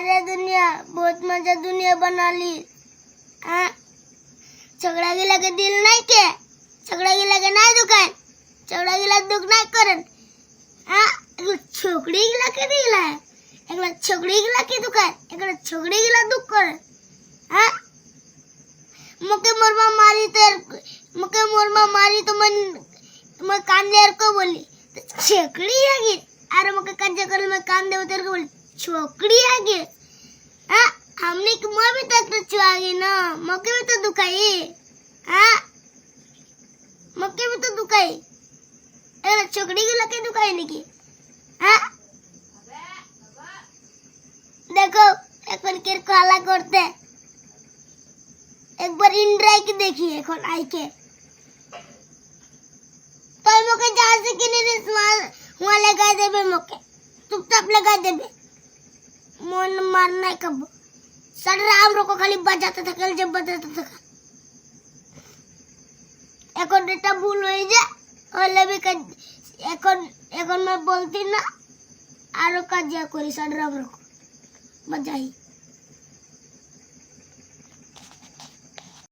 अरे दुनिया बहुत मजा दुनिया बना ली। हाँ झगड़ा गिला के दिल नहीं के, झगड़ा गिला के नहीं दुकान, झगड़ा गिला दुख नहीं करन। हाँ एक छोकरी गिला के दिल है, एक छोकरी गिला के दुकान, एक छोकरी गिला दुख करन। हाँ मुके मोरमा मारी तो मैं कान दे को बोली छोकरी है गे। अरे मुके कंजे कर मैं कान दे तेरे को बोली छोकरी है गे। हाँ हमने कि मैं भी तक तो चुआगी ना, मौके भी तो दुखाई। हाँ मौके भी तो दुखाई, एक छोकरी की लगे दुखाई नहीं की। हाँ देखो एक बार किर को हला करते, एक बार इंद्राई की देखिए एक बार आई के तो मुके जहाँ से कि नहीं वहाँ लगा देबे, मुके चुपचाप लगा देबे, मन मारना है कब सर राम रो को खाली बजाता था कल जब बजाता था एक और डेटा भूल हो जाए और लबी का एक और मैं बोलती ना आरो का जा कोई सर राम रो को बजाई।